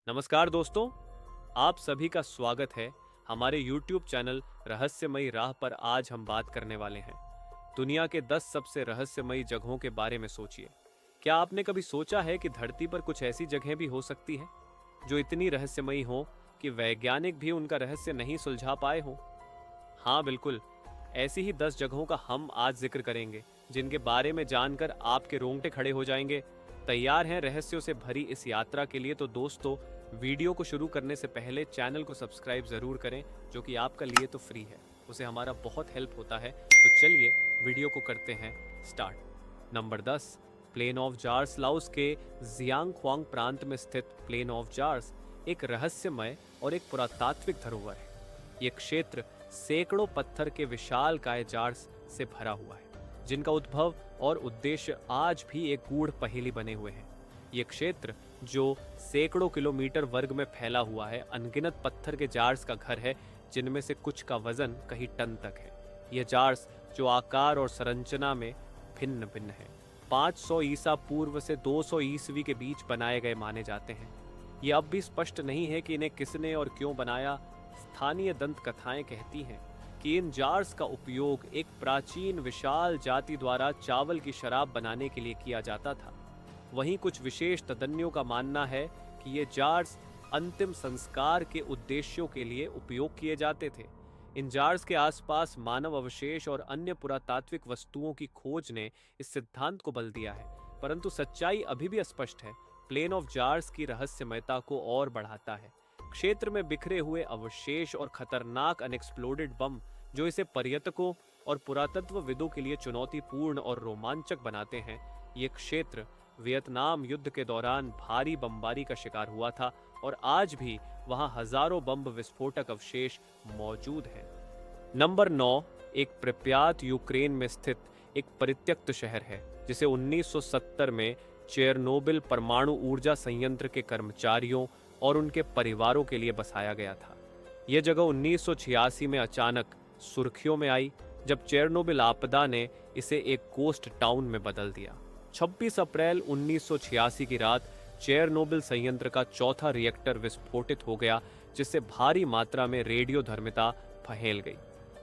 नमस्कार दोस्तों, आप सभी का स्वागत है हमारे YouTube चैनल रहस्यमयी राह पर। आज हम बात करने वाले हैं दुनिया के 10 सबसे रहस्यमयी जगहों के बारे में। सोचिए, क्या आपने कभी सोचा है कि धरती पर कुछ ऐसी जगहें भी हो सकती हैं जो इतनी रहस्यमयी हों कि वैज्ञानिक भी उनका रहस्य नहीं सुलझा पाए हों? हाँ बिल्कुल, ऐसी ही 10 जगहों का हम आज जिक्र करेंगे जिनके बारे में जानकर आपके रोंगटे खड़े हो जाएंगे। तैयार हैं रहस्यों से भरी इस यात्रा के लिए? तो दोस्तों, वीडियो को शुरू करने से पहले चैनल को सब्सक्राइब जरूर करें, जो कि आपका लिए तो फ्री है, उसे हमारा बहुत हेल्प होता है। तो चलिए वीडियो को करते हैं start. Number 10, Plain of Jars. Laos के जियांगख्वांग प्रांत में स्थित प्लेन ऑफ जार्स एक रहस्यमय और एक पुरातात्विक धरोहर है। ये क्षेत्र सैकड़ों पत्थर के विशालकाय जार्स से भरा हुआ है, जिनका उद्भव और उद्देश्य आज भी एक गूढ़ पहेली बने हुए हैं। ये क्षेत्र, जो सैकड़ों किलोमीटर वर्ग में फैला हुआ है, अनगिनत पत्थर के जार्स का घर है, जिनमें से कुछ का वजन कई टन तक है। ये जार्स, जो आकार और संरचना में भिन्न भिन्न है, 500 ईसा पूर्व से 200 ईसवी के बीच बनाए गए माने जाते हैं। ये अब भी स्पष्ट नहीं है कि इन्हें किसने और क्यों बनाया। स्थानीय दंत कथाएं कहती हैं कि इन जार्स का उपयोग एक प्राचीन विशाल जाति द्वारा चावल की शराब बनाने के लिए किया जाता था। वहीं कुछ विशेष तज्ञों का मानना है कि ये जार्स अंतिम संस्कार के उद्देश्यों के लिए उपयोग किए जाते थे। इन जार्स के आसपास मानव अवशेष और अन्य पुरातात्विक वस्तुओं की खोज ने इस सिद्धांत को बल दिया है, परंतु सच्चाई अभी भी अस्पष्ट है। प्लेन ऑफ जार्स की रहस्यमयता को और बढ़ाता है क्षेत्र में बिखरे हुए अवशेष और खतरनाक अनएक्सप्लोडेड बम, जो इसे पर्यटकों और पुरातत्वविदों के लिए चुनौतीपूर्ण और रोमांचक बनाते हैं। ये क्षेत्र वियतनाम युद्ध के दौरान भारी बमबारी का शिकार हुआ था और आज भी वहां हजारों बम विस्फोटक अवशेष मौजूद हैं। नंबर 9, एक प्रिप्यात यूक्रेन में स्थित एक परित्यक्त शहर है, जिसे 1970 में चेरनोबिल परमाणु ऊर्जा संयंत्र के कर्मचारियों और उनके परिवारों के लिए बसाया गया था। यह जगह 1986 में अचानक सुर्खियों में आई, जब चेरनोबिल आपदा ने इसे एक गोस्ट टाउन में बदल दिया। 26 अप्रैल 1986 की रात चेरनोबिल संयंत्र का चौथा रिएक्टर विस्फोटित हो गया, जिससे भारी मात्रा में रेडियोधर्मिता फैल गई।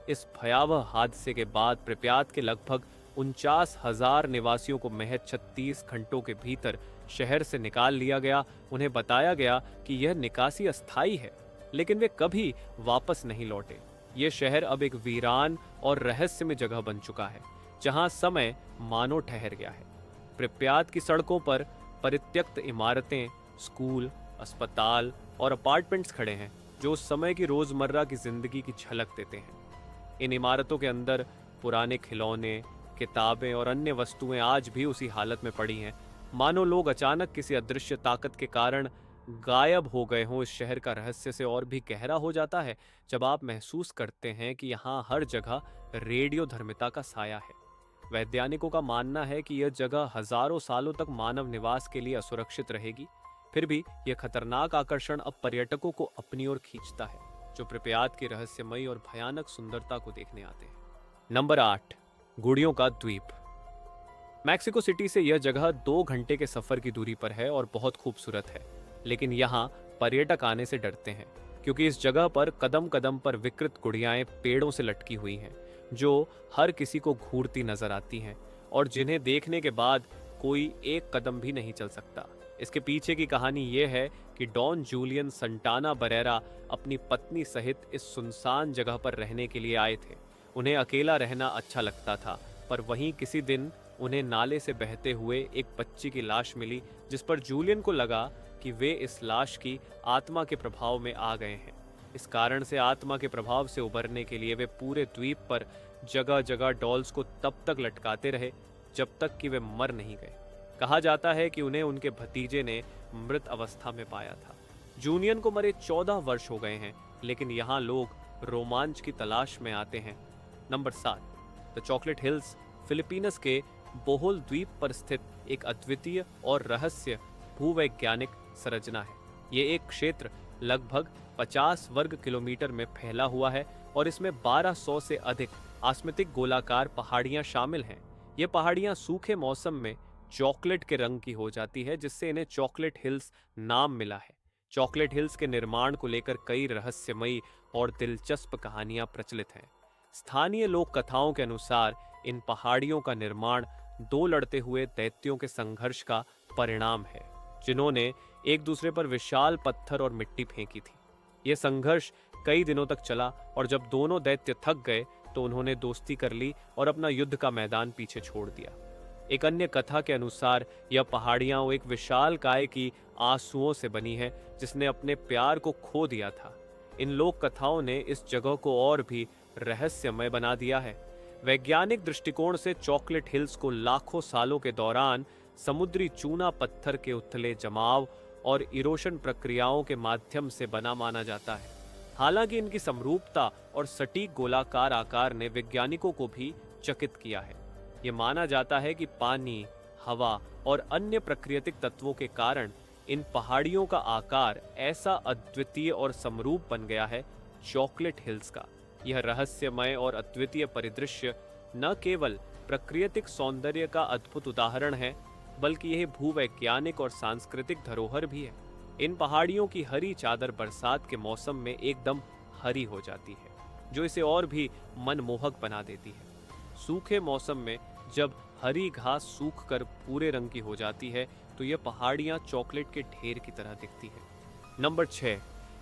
इस भयावह हादसे के बाद प्रिप्यात के लगभग 49,000 निवासियों को महज 36 घंटों के भीतर शहर से निकाल लिया गया। उन्हें बताया गया कि यह निकासी अस्थायी है, लेकिन वे कभी वापस नहीं लौटे। यह शहर अब एक वीरान और रहस्यमय जगह बन चुका है, जहां समय मानो ठहर गया है। प्रिप्यात की सड़कों पर परित्यक्त इमारतें, स्कूल, अस्पताल और अपार्टमेंट्स खड़े हैं, जो उस समय की रोजमर्रा की जिंदगी की झलक देते हैं। इन इमारतों के अंदर पुराने खिलौने, किताबें और अन्य वस्तुएं आज भी उसी हालत में पड़ी हैं, मानो लोग अचानक किसी अदृश्य ताकत के कारण गायब हो गए हों। इस शहर का रहस्य से और भी गहरा हो जाता है जब आप महसूस करते हैं कि यहाँ हर जगह रेडियोधर्मिता का साया है। वैज्ञानिकों का मानना है कि यह जगह हजारों सालों तक मानव निवास के लिए असुरक्षित रहेगी। फिर भी यह खतरनाक आकर्षण अब पर्यटकों को अपनी ओर खींचता है, जो प्रिप्यात की रहस्यमयी और भयानक सुंदरता को देखने आते हैं। नंबर 8, गुड़ियों का द्वीप। मैक्सिको सिटी से यह जगह 2 घंटे के सफर की दूरी पर है और बहुत खूबसूरत है, लेकिन यहाँ पर्यटक आने से डरते हैं, क्योंकि इस जगह पर कदम कदम पर विकृत गुड़ियाएं पेड़ों से लटकी हुई हैं, जो हर किसी को घूरती नजर आती हैं और जिन्हें देखने के बाद कोई एक कदम भी नहीं चल सकता। इसके पीछे की कहानी यह है कि डॉन जूलियन संटाना बरेरा अपनी पत्नी सहित इस सुनसान जगह पर रहने के लिए आए थे। उन्हें अकेला रहना अच्छा लगता था, पर वहीं किसी दिन उन्हें नाले से बहते हुए एक बच्ची की लाश मिली, जिस पर जूलियन को लगा कि वे इस लाश की आत्मा के प्रभाव में आ गए हैं। इस कारण से आत्मा के प्रभाव से उबरने के लिए वे पूरे द्वीप पर जगह जगह डॉल्स को तब तक लटकाते रहे जब तक कि वे मर नहीं गए। कहा जाता है कि उन्हें उनके भतीजे ने मृत अवस्था में पाया था। जूलियन को मरे 14 वर्ष हो गए हैं, लेकिन यहाँ लोग रोमांच की तलाश में आते हैं। Number 7, the chocolate hills. Philippines के बोहोल द्वीप पर स्थित एक अद्वितीय और रहस्य भूवैज्ञानिक संरचना है। ये एक क्षेत्र लगभग 50 वर्ग किलोमीटर में फैला हुआ है और इसमें 1200 से अधिक आस्मतिक गोलाकार पहाड़ियां शामिल हैं। ये पहाड़ियां सूखे मौसम में चॉकलेट के रंग की हो जाती है, जिससे इन्हें चॉकलेट हिल्स नाम मिला है। चॉकलेट हिल्स के निर्माण को लेकर कई रहस्यमयी और दिलचस्प कहानियां प्रचलित हैं। स्थानीय लोक कथाओं के अनुसार इन पहाड़ियों का निर्माण दो लड़ते हुए दैत्यों के संघर्ष का परिणाम है, जिन्होंने एक दूसरे पर विशाल पत्थर और मिट्टी फेंकी थी। यह संघर्ष कई दिनों तक चला और जब दोनों दैत्य थक गए तो उन्होंने दोस्ती कर ली और अपना युद्ध का मैदान पीछे छोड़ दिया। एक अन्य कथा के अनुसार यह पहाड़ियां एक विशाल काय की आंसुओं से बनी है, जिसने अपने प्यार को खो दिया था। इन लोक कथाओं ने इस जगह को और भी रहस्यमय बना दिया है। वैज्ञानिक दृष्टिकोण से चॉकलेट हिल्स को लाखों सालों के दौरान समुद्री चूना पत्थर के उथले जमाव और इरोशन प्रक्रियाओं के माध्यम से बना माना जाता है। हालांकि इनकी समरूपता और सटीक गोलाकार आकार ने वैज्ञानिकों को भी चकित किया है। ये माना जाता है कि पानी, हवा और अन्य प्राकृतिक तत्वों के कारण इन पहाड़ियों का आकार ऐसा अद्वितीय और समरूप बन गया है। चॉकलेट हिल्स का यह रहस्यमय और अद्वितीय परिदृश्य न केवल प्राकृतिक सौंदर्य का अद्भुत उदाहरण है, बल्कि यह भूवैज्ञानिक और सांस्कृतिक धरोहर भी है। इन पहाड़ियों की हरी चादर बरसात के मौसम में एकदम हरी हो जाती है, जो इसे और भी मनमोहक बना देती है। सूखे मौसम में जब हरी घास सूख कर भूरे रंग की हो जाती है तो यह पहाड़ियां चॉकलेट के ढेर की तरह दिखती है। Number 6,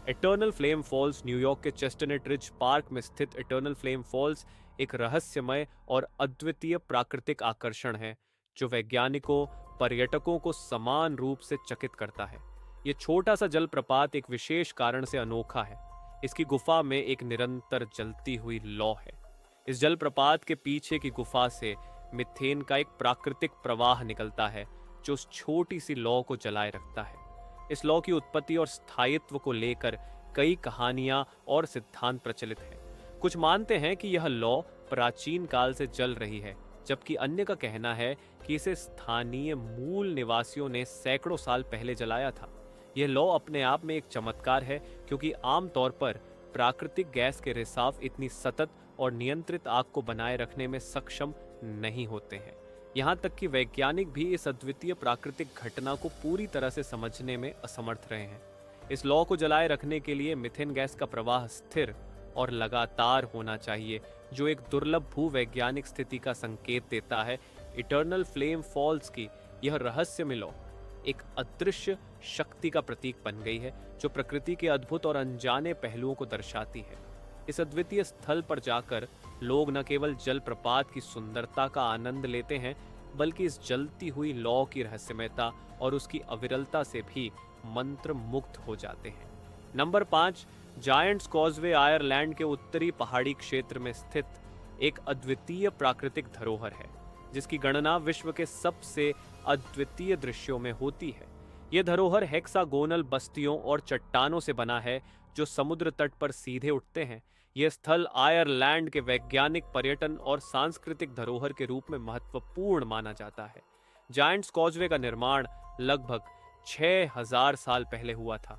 Eternal Flame Falls. New York के चेस्टनट रिज पार्क में स्थित इटर्नल फ्लेम फॉल्स एक रहस्यमय और अद्वितीय प्राकृतिक आकर्षण है, जो वैज्ञानिकों, पर्यटकों को समान रूप से चकित करता है। यह छोटा सा जलप्रपात एक विशेष कारण से अनोखा है। इसकी गुफा में एक निरंतर जलती हुई लौ है। इस जलप्रपात के पीछे की गुफा से मीथेन का एक प्राकृतिक प्रवाह निकलता है, जो उस छोटी सी लौ को जलाए रखता है। इस लौ की उत्पत्ति और स्थायित्व को लेकर कई कहानियां और सिद्धांत प्रचलित हैं। कुछ मानते हैं कि यह लौ प्राचीन काल से जल रही है, जबकि अन्य का कहना है कि इसे स्थानीय मूल निवासियों ने सैकड़ों साल पहले जलाया था। यह लौ अपने आप में एक चमत्कार है, क्योंकि आमतौर पर प्राकृतिक गैस के रिसाव इतनी सतत और नियंत्रित आग को बनाए रखने में सक्षम नहीं होते हैं। यहाँ तक कि वैज्ञानिक भी इस अद्वितीय प्राकृतिक घटना को पूरी तरह से समझने में असमर्थ रहे हैं। इस लौ को जलाए रखने के लिए मीथेन गैस का प्रवाह स्थिर और लगातार होना चाहिए, जो एक दुर्लभ भूवैज्ञानिक स्थिति का संकेत देता है। इटर्नल फ्लेम फॉल्स की यह रहस्यमय लौ एक अदृश्य शक्ति का प्रतीक बन गई है, जो प्रकृति के अद्भुत और अनजाने पहलुओं को दर्शाती है। इस अद्वितीय स्थल पर जाकर लोग न केवल जलप्रपात की सुंदरता का आनंद लेते हैं, बल्कि इस जलती हुई लौ की रहस्यमयता और उसकी अविरलता से भी मंत्र मुग्ध हो जाते हैं। नंबर 5, जायंट्स कॉजवे आयरलैंड के उत्तरी पहाड़ी क्षेत्र में स्थित एक अद्वितीय प्राकृतिक धरोहर है, जिसकी गणना विश्व के सबसे अद्वितीय दृश्यों में होती है। यह धरोहर हेक्सागोनल बस्तियों और चट्टानों से बना है, जो समुद्र तट पर सीधे उठते हैं। यह स्थल आयरलैंड के वैज्ञानिक, पर्यटन और सांस्कृतिक धरोहर के रूप में महत्वपूर्ण माना जाता है। जायंट्स कॉजवे का निर्माण लगभग 6000 साल पहले हुआ था,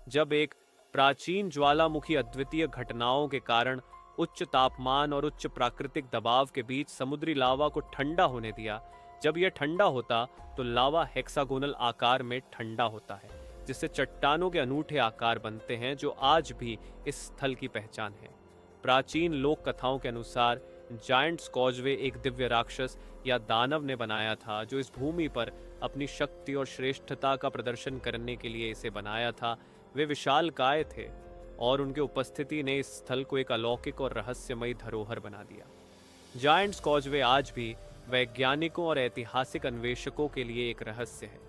जब एक प्राचीन ज्वालामुखी अद्वितीय घटनाओं के कारण उच्च तापमान और उच्च प्राकृतिक दबाव के बीच समुद्री लावा को ठंडा होने दिया। जब यह ठंडा होता तो लावा हेक्सागोनल आकार में ठंडा होता है, जिससे चट्टानों के अनूठे आकार बनते हैं, जो आज भी इस स्थल की पहचान है। प्राचीन लोक कथाओं के अनुसार जायंट्स कॉजवे एक दिव्य राक्षस या दानव ने बनाया था, जो इस भूमि पर अपनी शक्ति और श्रेष्ठता का प्रदर्शन करने के लिए इसे बनाया था। वे विशालकाय थे और उनकी उपस्थिति ने इस स्थल को एक अलौकिक और रहस्यमयी धरोहर बना दिया। जायंट्स कॉजवे आज भी वैज्ञानिकों और ऐतिहासिक अन्वेषकों के लिए एक रहस्य है।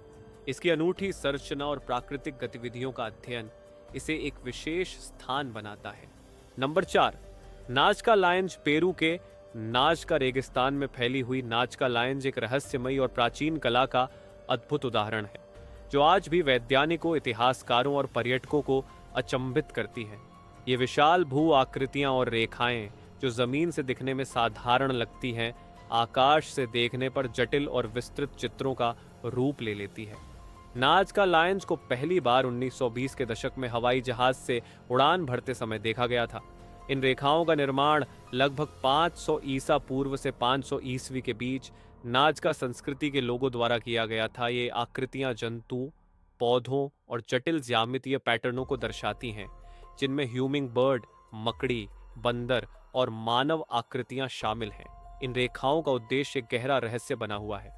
इसकी अनूठी संरचना और प्राकृतिक गतिविधियों का अध्ययन इसे एक विशेश स्थान बनाता है। नंबर 4, नाजका लायंज। पेरू के नाजका रेगिस्तान में फैली हुई नाजका लायंज एक रहस्यमयी और प्राचीन कला का अद्भुत उदाहरण है, जो आज भी वैज्ञानिकों, इतिहासकारों और पर्यटकों को अचंभित करती है। ये विशाल भू आकृतियां और रेखाएं, जो जमीन से दिखने में साधारण लगती हैं, आकाश से देखने पर जटिल और विस्तृत चित्रों का रूप ले लेती है। नाजका लायंज को पहली बार 1920 के दशक में हवाई जहाज से उड़ान भरते समय देखा गया था। इन रेखाओं का निर्माण लगभग 500 ईसा पूर्व से 500 ईस्वी के बीच नाजका संस्कृति के लोगों द्वारा किया गया था। ये आकृतियां जंतु, पौधों और जटिल ज्यामितीय पैटर्नों को दर्शाती हैं, जिनमें ह्यूमिंग बर्ड, मकड़ी, बंदर और मानव आकृतियां शामिल हैं। इन रेखाओं का उद्देश्य एक गहरा रहस्य बना हुआ है।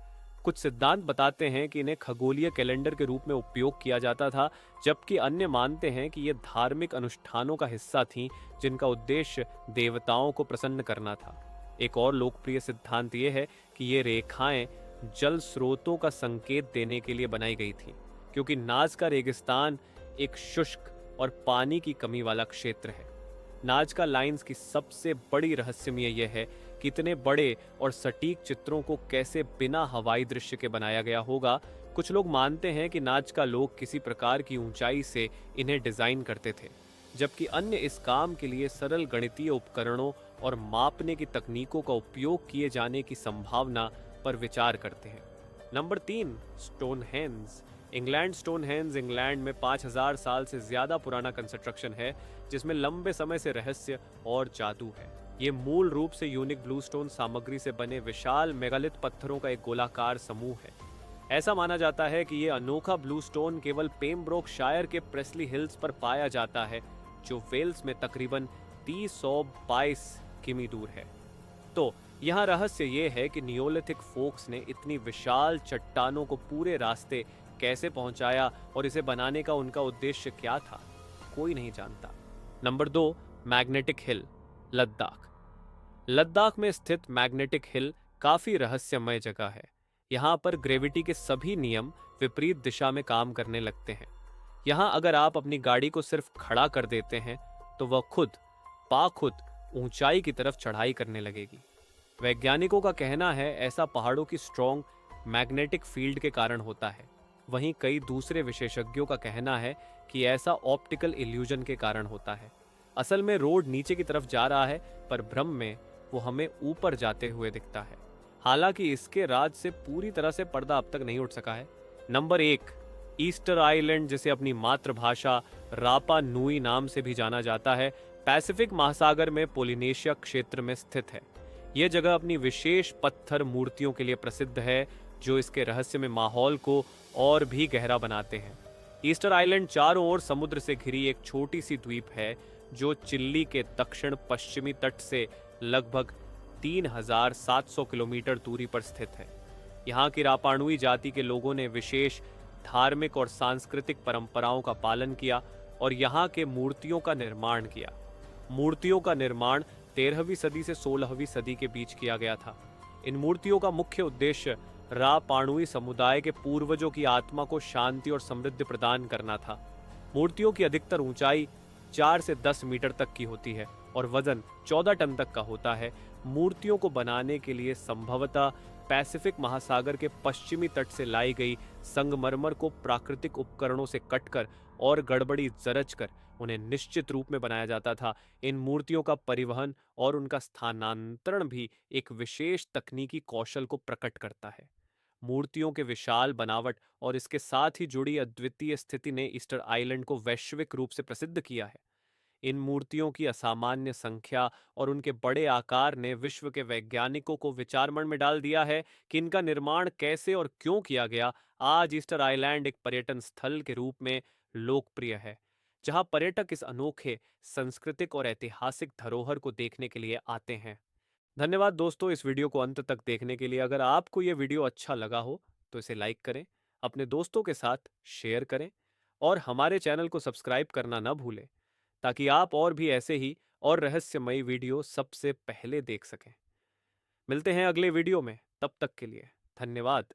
कुछ सिद्धांत बताते हैं कि इन्हें खगोलीय कैलेंडर के रूप में उपयोग किया जाता था, जबकि अन्य मानते हैं कि ये धार्मिक अनुष्ठानों का हिस्सा थीं, जिनका उद्देश्य देवताओं को प्रसन्न करना था। एक और लोकप्रिय सिद्धांत ये है कि ये रेखाएं जल स्रोतों का संकेत देने के लिए बनाई गई थीं, क्योंकि नाज़का रेगिस्तान एक शुष्क और पानी की कमी वाला क्षेत्र है। नाज़का लाइंस की सबसे बड़ी रहस्यमय यह है कि इतने बड़े और सटीक चित्रों को कैसे बिना हवाई दृश्य के बनाया गया होगा। कुछ लोग मानते हैं कि नाज़का लोग किसी प्रकार की ऊंचाई से इन्हें डिजाइन करते थे, जबकि अन्य इस काम के लिए सरल गणितीय उपकरणों और मापने की तकनीकों का उपयोग किए जाने की संभावना पर विचार करते हैं। Number 3, Stonehenge. स्टोनहेंज इंग्लैंड में 5000 साल से ज्यादा पुराना कंस्ट्रक्शन है, जिसमें लंबे समय से रहस्य और जादू है। ये मूल रूप से यूनिक ब्लूस्टोन सामग्री से बने विशाल मेगालिथ पत्थरों का एक गोलाकार समूह है। ऐसा माना जाता है कि ये अनोखा ब्लूस्टोन केवल पेम्ब्रोकशायर के प्रेस्ली हिल्स पर पाया जाता है, जो वेल्स में तकरीबन 322 किमी दूर है। तो यहाँ रहस्य ये है कि नियोलिथिक फोक्स ने इतनी विशाल चट्टानों को पूरे रास्ते कैसे पहुंचाया और इसे बनाने का उनका उद्देश्य क्या था, कोई नहीं जानता। Number 2, magnetic hill, Ladakh. Ladakh में स्थित मैग्नेटिक हिल काफी रहस्यमय जगह है। यहाँ पर ग्रेविटी के सभी नियम विपरीत दिशा में काम करने लगते हैं। यहाँ अगर आप अपनी गाड़ी को सिर्फ खड़ा कर देते हैं तो वह खुद ऊंचाई की तरफ चढ़ाई करने लगेगी। वैज्ञानिकों का कहना है ऐसा पहाड़ों की स्ट्रॉन्ग मैग्नेटिक फील्ड के कारण होता है। वहीं कई दूसरे विशेषज्ञों का कहना है कि ऐसा ऑप्टिकल इल्यूजन के कारण होता है। असल में रोड नीचे की तरफ जा रहा है, पर भ्रम में वो हमें ऊपर जाते हुए दिखता है। हालांकि इसके राज से पूरी तरह से पर्दा अब तक नहीं उठ सका है। नंबर 1, ईस्टर आइलैंड, जिसे अपनी मातृभाषा रापा नुई नाम से भी जाना जाता है, पैसिफिक महासागर में पोलिनेशिया क्षेत्र में स्थित है। यह जगह अपनी विशेष पत्थर मूर्तियों के लिए प्रसिद्ध है, जो इसके रहस्यमय माहौल को और भी गहरा बनाते हैं। ईस्टर आइलैंड चारों ओर समुद्र से घिरी एक छोटी सी द्वीप है, जो चिल्ली के दक्षिण पश्चिमी तट से लगभग 3700 किलोमीटर दूरी पर स्थित है। यहाँ की रापानुई जाति के लोगों ने विशेष धार्मिक और सांस्कृतिक परंपराओं का पालन किया और यहाँ के मूर्तियों का निर्माण किया। मूर्तियों का निर्माण 13वीं सदी से 16वीं सदी के बीच किया गया था। इन मूर्तियों का मुख्य उद्देश्य रापानुई समुदाय के पूर्वजों की आत्मा को शांति और समृद्धि प्रदान करना था। मूर्तियों की अधिकतर ऊंचाई 4 से 10 मीटर तक की होती है और वजन 14 टन तक का होता है। मूर्तियों को बनाने के लिए संभवतः पैसिफिक महासागर के पश्चिमी तट से लाई गई संगमरमर को प्राकृतिक उपकरणों से कटकर और गड़बड़ी जरच कर उन्हें निश्चित रूप में बनाया जाता था। इन मूर्तियों का परिवहन और उनका स्थानांतरण भी एक विशेष तकनीकी कौशल को प्रकट करता है। मूर्तियों के विशाल बनावट और इसके साथ ही जुड़ी अद्वितीय स्थिति ने ईस्टर आइलैंड को वैश्विक रूप से प्रसिद्ध किया है। इन मूर्तियों की असामान्य संख्या और उनके बड़े आकार ने विश्व के वैज्ञानिकों को विचारमण में डाल दिया है कि इनका निर्माण कैसे और क्यों किया गया। आज ईस्टर आइलैंड एक पर्यटन स्थल के रूप में लोकप्रिय है, जहां पर्यटक इस अनोखे सांस्कृतिक और ऐतिहासिक धरोहर को देखने के लिए आते हैं। धन्यवाद दोस्तों इस वीडियो को अंत तक देखने के लिए। अगर आपको यह वीडियो अच्छा लगा हो तो इसे लाइक करें, अपने दोस्तों के साथ शेयर करें और हमारे चैनल को सब्सक्राइब करना न भूलें, ताकि आप और भी ऐसे ही और रहस्यमयी वीडियो सबसे पहले देख सकें। मिलते हैं अगले वीडियो में, तब तक के लिए धन्यवाद।